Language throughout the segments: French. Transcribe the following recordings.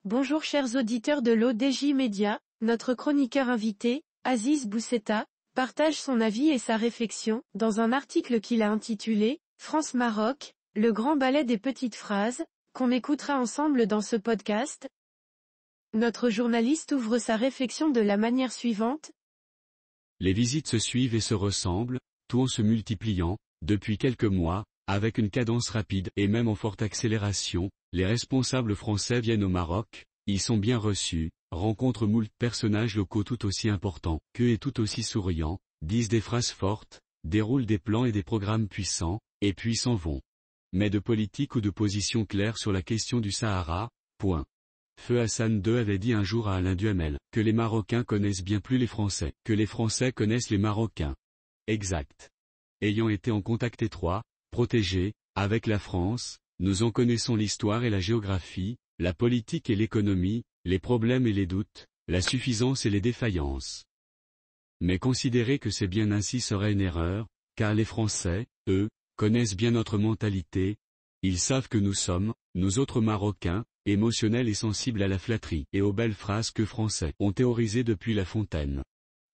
Bonjour chers auditeurs de l'ODJ Média, notre chroniqueur invité, Aziz Bousseta, partage son avis et sa réflexion, dans un article qu'il a intitulé « France-Maroc, le grand ballet des petites phrases », qu'on écoutera ensemble dans ce podcast. Notre journaliste ouvre sa réflexion de la manière suivante. Les visites se suivent et se ressemblent, tout en se multipliant, depuis quelques mois, avec une cadence rapide et même en forte accélération. Les responsables français viennent au Maroc, y sont bien reçus, rencontrent moult personnages locaux tout aussi importants qu'eux et tout aussi souriants, disent des phrases fortes, déroulent des plans et des programmes puissants, et puis s'en vont. Mais de politique ou de position claire sur la question du Sahara, point. Feu Hassan II avait dit un jour à Alain Duhamel que les Marocains connaissent bien plus les Français que les Français connaissent les Marocains. Exact. Ayant été en contact étroit, protégé, avec la France, nous en connaissons l'histoire et la géographie, la politique et l'économie, les problèmes et les doutes, la suffisance et les défaillances. Mais considérer que c'est bien ainsi serait une erreur, car les Français, eux, connaissent bien notre mentalité. Ils savent que nous sommes, nous autres Marocains, émotionnels et sensibles à la flatterie et aux belles phrases que Français ont théorisées depuis La Fontaine.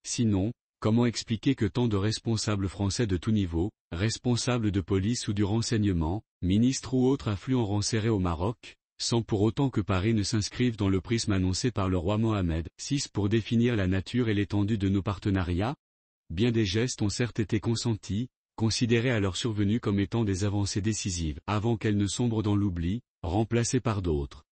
Sinon, comment expliquer que tant de responsables français de tout niveau, responsables de police ou du renseignement, ministres ou autres affluent en rang serré au Maroc, sans pour autant que Paris ne s'inscrive dans le prisme annoncé par le roi Mohamed VI pour définir la nature et l'étendue de nos partenariats? Bien des gestes ont certes été consentis, considérés à leur survenue comme étant des avancées décisives, avant qu'elles ne sombrent dans l'oubli, remplacées par d'autres.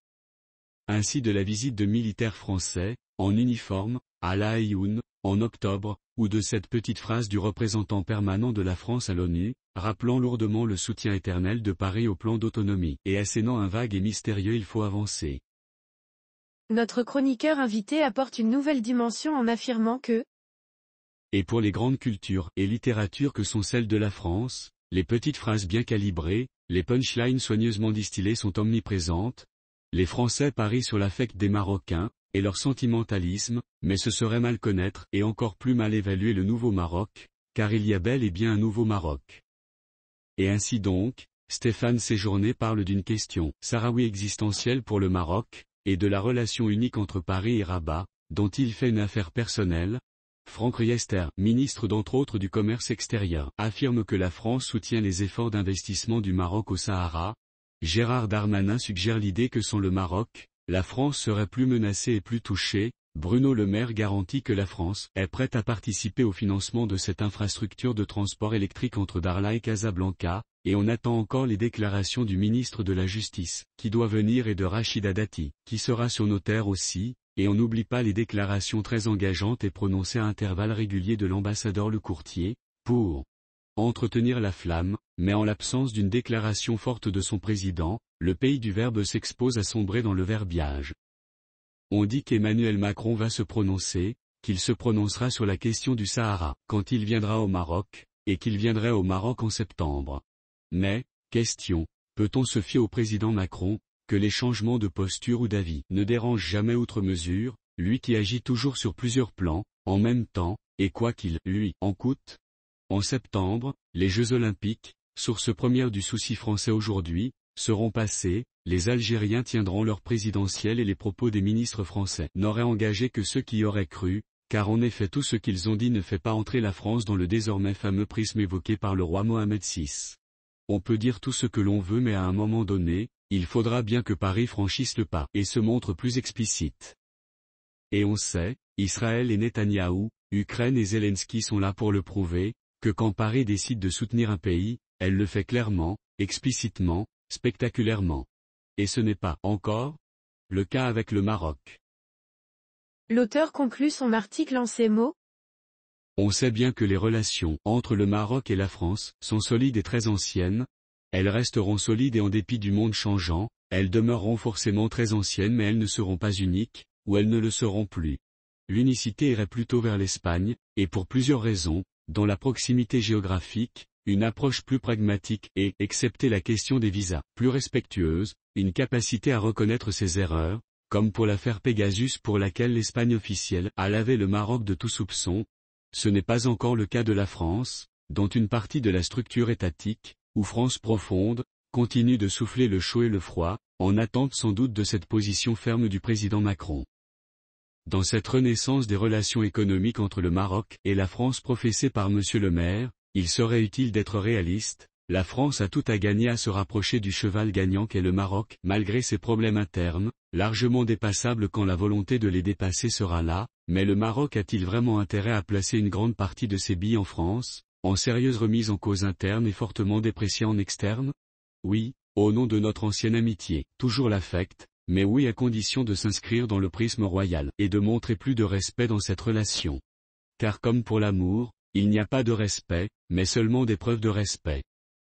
Ainsi de la visite de militaires français, en uniforme, à La Aïoun, en octobre, ou de cette petite phrase du représentant permanent de la France à l'ONU, rappelant lourdement le soutien éternel de Paris au plan d'autonomie, et assénant un vague et mystérieux « il faut avancer ». Notre chroniqueur invité apporte une nouvelle dimension en affirmant que et pour les grandes cultures et littératures que sont celles de la France, les petites phrases bien calibrées, les punchlines soigneusement distillées sont omniprésentes. Les Français parient sur l'affect des Marocains, et leur sentimentalisme, mais ce serait mal connaître et encore plus mal évaluer le nouveau Maroc, car il y a bel et bien un nouveau Maroc. Et ainsi donc, Stéphane Séjourné parle d'une question sahraoui existentielle pour le Maroc, et de la relation unique entre Paris et Rabat, dont il fait une affaire personnelle. Franck Riester, ministre d'entre autres du commerce extérieur, affirme que la France soutient les efforts d'investissement du Maroc au Sahara. Gérard Darmanin suggère l'idée que sans le Maroc, la France serait plus menacée et plus touchée. Bruno Le Maire garantit que la France est prête à participer au financement de cette infrastructure de transport électrique entre Dakhla et Casablanca, et on attend encore les déclarations du ministre de la Justice, qui doit venir, et de Rachida Dati, qui sera sur nos terres aussi, et on n'oublie pas les déclarations très engageantes et prononcées à intervalles réguliers de l'ambassadeur Lecourtier, pour entretenir la flamme, mais en l'absence d'une déclaration forte de son président, le pays du verbe s'expose à sombrer dans le verbiage. On dit qu'Emmanuel Macron va se prononcer, qu'il se prononcera sur la question du Sahara, quand il viendra au Maroc, et qu'il viendrait au Maroc en septembre. Mais, question, peut-on se fier au président Macron, que les changements de posture ou d'avis ne dérangent jamais outre mesure, lui qui agit toujours sur plusieurs plans, en même temps, et quoi qu'il, lui, en coûte? En septembre, les Jeux Olympiques, source première du souci français aujourd'hui, seront passés, les Algériens tiendront leur présidentielle et les propos des ministres français n'auraient engagé que ceux qui y auraient cru, car en effet tout ce qu'ils ont dit ne fait pas entrer la France dans le désormais fameux prisme évoqué par le roi Mohamed VI. On peut dire tout ce que l'on veut, mais à un moment donné, il faudra bien que Paris franchisse le pas et se montre plus explicite. Et on sait, Israël et Netanyahou, Ukraine et Zelensky sont là pour le prouver, que quand Paris décide de soutenir un pays, elle le fait clairement, explicitement, spectaculairement. Et ce n'est pas, encore, le cas avec le Maroc. L'auteur conclut son article en ces mots. On sait bien que les relations entre le Maroc et la France sont solides et très anciennes. Elles resteront solides et en dépit du monde changeant, elles demeureront forcément très anciennes, mais elles ne seront pas uniques, ou elles ne le seront plus. L'unicité irait plutôt vers l'Espagne, et pour plusieurs raisons, dont la proximité géographique, une approche plus pragmatique et, excepté la question des visas, plus respectueuse, une capacité à reconnaître ses erreurs, comme pour l'affaire Pegasus pour laquelle l'Espagne officielle a lavé le Maroc de tout soupçon. Ce n'est pas encore le cas de la France, dont une partie de la structure étatique, ou France profonde, continue de souffler le chaud et le froid, en attente sans doute de cette position ferme du président Macron. Dans cette renaissance des relations économiques entre le Maroc et la France professée par Monsieur le maire, il serait utile d'être réaliste. La France a tout à gagner à se rapprocher du cheval gagnant qu'est le Maroc, malgré ses problèmes internes, largement dépassables quand la volonté de les dépasser sera là, mais le Maroc a-t-il vraiment intérêt à placer une grande partie de ses billes en France, en sérieuse remise en cause interne et fortement dépréciée en externe? Oui, au nom de notre ancienne amitié, toujours l'affect, mais oui à condition de s'inscrire dans le prisme royal, et de montrer plus de respect dans cette relation. Car comme pour l'amour, il n'y a pas de respect, mais seulement des preuves de respect.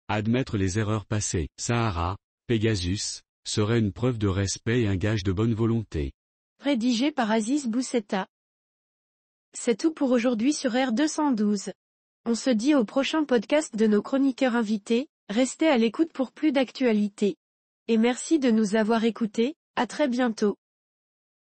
Admettre les erreurs passées, Sahara, Pegasus, serait une preuve de respect et un gage de bonne volonté. Rédigé par Aziz Boussetta. C'est tout pour aujourd'hui sur R212. On se dit au prochain podcast de nos chroniqueurs invités, restez à l'écoute pour plus d'actualités. Et merci de nous avoir écoutés, à très bientôt.